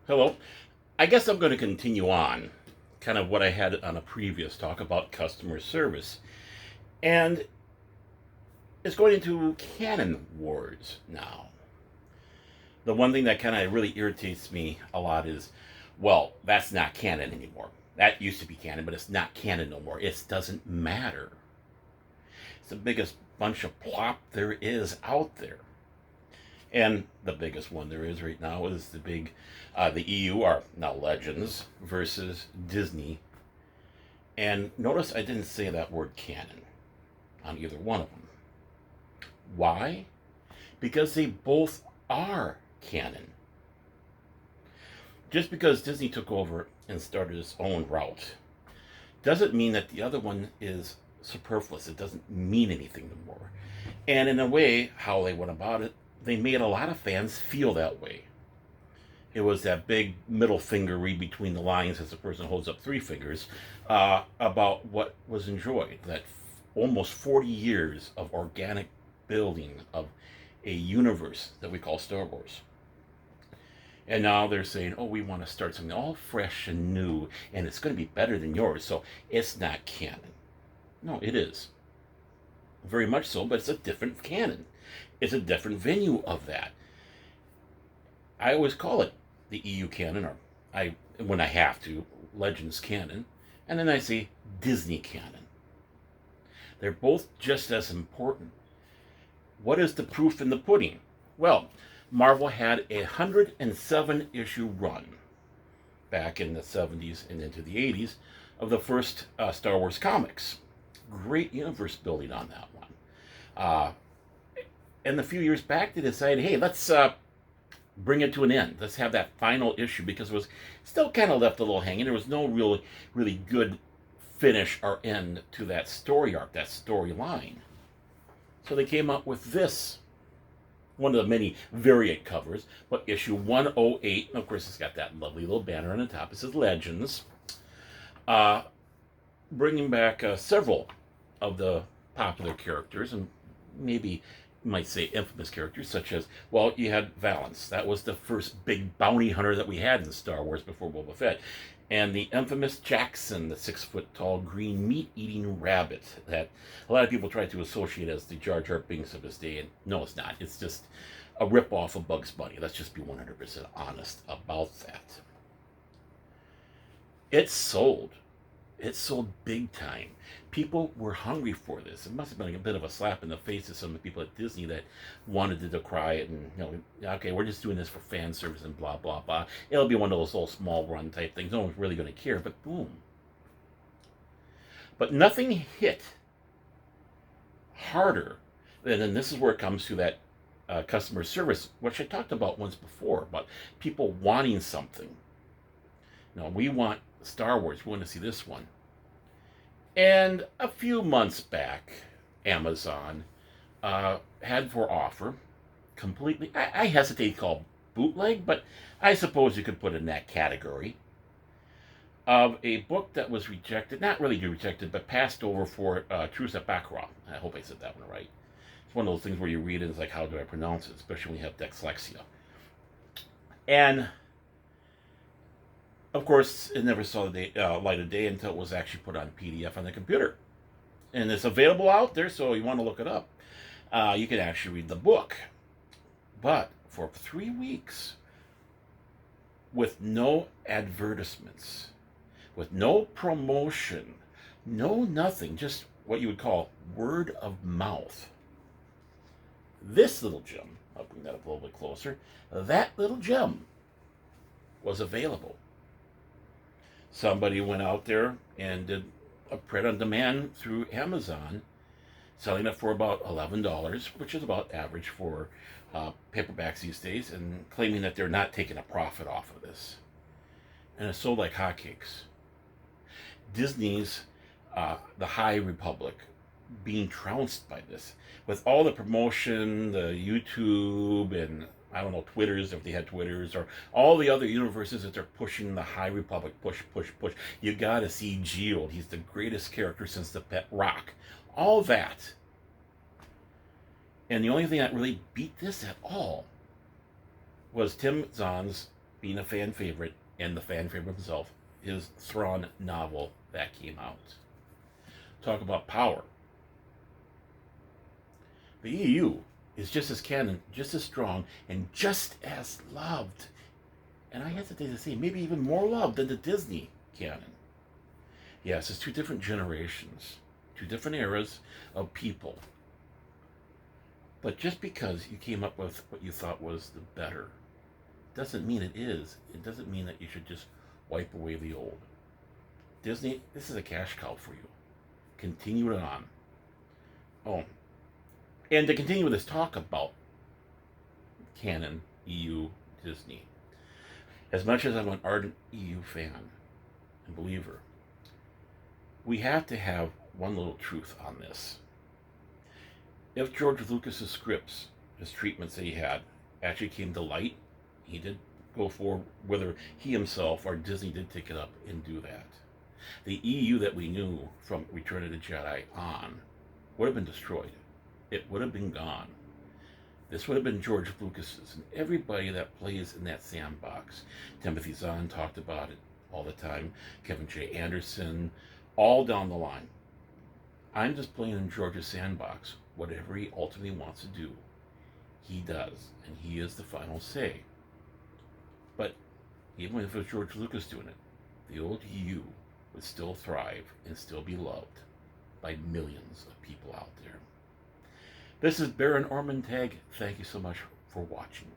Hello. I guess I'm going to continue on kind of what I had on a previous talk about customer service. And it's going into Canon wars now. The one thing that kind of really irritates me a lot is, well, that's not Canon anymore. That used to be Canon, but it's not Canon no more. It doesn't matter. It's the biggest bunch of plop there is out there. And the biggest one there is right now is the EU are now Legends versus Disney. And notice I didn't say that word canon on either one of them. Why? Because they both are canon. Just because Disney took over and started its own route doesn't mean that the other one is superfluous. It doesn't mean anything anymore. And in a way, how they went about it, they made a lot of fans feel that way. It was that big middle finger read between the lines as the person holds up three fingers about what was enjoyed. That almost 40 years of organic building of a universe that we call Star Wars. And now they're saying, oh, we want to start something all fresh and new, and it's going to be better than yours, so it's not canon. No, it is. Very much so, but it's a different canon. It's a different venue of that. I always call it the EU canon, or when I have to, Legends canon, and then I say Disney canon. They're both just as important. What is the proof in the pudding? Well, Marvel had a 107 issue run back in the 70s and into the 80s of the first Star Wars comics. Great universe building on that one. And a few years back, they decided, hey, let's bring it to an end. Let's have that final issue, because it was still kind of left a little hanging. There was no really good finish or end to that story arc, that storyline. So they came up with this, one of the many variant covers, but issue 108, and of course it's got that lovely little banner on the top. It says Legends, bringing back several of the popular characters, and maybe you might say infamous characters, such as, well, you had Valance. That was the first big bounty hunter that we had in Star Wars before Boba Fett. And the infamous Jackson, the 6-foot-tall green meat-eating rabbit that a lot of people try to associate as the Jar Jar Binks of his day. And no, it's not. It's just a rip-off of Bugs Bunny. Let's just be 100% honest about that. It sold. It sold big time. People were hungry for this. It must have been a bit of a slap in the face to some of the people at Disney that wanted to decry it and, okay, we're just doing this for fan service and blah, blah, blah. It'll be one of those little small run type things. No one's really going to care, but boom. But nothing hit harder than this is where it comes to that customer service, which I talked about once before, about people wanting something. We want Star Wars. We want to see this one. And a few months back, Amazon had for offer completely, I hesitate to call bootleg, but I suppose you could put it in that category, of a book that was rejected, not really rejected, but passed over for Truce at Baccarat. I hope I said that one right. It's one of those things where you read it and it's like, how do I pronounce it, especially when you have dyslexia. And of course, it never saw the light of day until it was actually put on PDF on the computer. And it's available out there, so you want to look it up. You can actually read the book. But for 3 weeks, with no advertisements, with no promotion, no nothing, just what you would call word of mouth. This little gem, I'll bring that up a little bit closer, that little gem was available. Somebody went out there and did a print on demand through Amazon, selling it for about $11, which is about average for paperbacks these days, and claiming that they're not taking a profit off of this. And it sold like hotcakes. Disney's The High Republic being trounced by this, with all the promotion, the YouTube, and I don't know, Twitters, if they had Twitters, or all the other universes that they're pushing the High Republic, push. You gotta see Geode. He's the greatest character since the Pet Rock. All that. And the only thing that really beat this at all was Tim Zahn's being a fan favorite, and the fan favorite himself, his Thrawn novel that came out. Talk about power. The EU is just as canon, just as strong, and just as loved. And I hesitate to say maybe even more loved than the Disney canon. Yes, it's two different generations, two different eras of people. But just because you came up with what you thought was the better doesn't mean it is. It doesn't mean that you should just wipe away the old. Disney, this is a cash cow for you. Continue it on. Oh, and to continue with this talk about Canon, EU, Disney, as much as I'm an ardent EU fan and believer, we have to have one little truth on this. If George Lucas's scripts, his treatments that he had, actually came to light, he did go for whether he himself or Disney did take it up and do that. The EU that we knew from Return of the Jedi on would have been destroyed. It would have been gone. This would have been George Lucas's, and everybody that plays in that sandbox. Timothy Zahn talked about it all the time. Kevin J. Anderson, all down the line. I'm just playing in George's sandbox. Whatever he ultimately wants to do, he does, and he is the final say. But even if it was George Lucas doing it, the old EU would still thrive and still be loved by millions of people out there. This is Baron Ormond Tagge. Thank you so much for watching.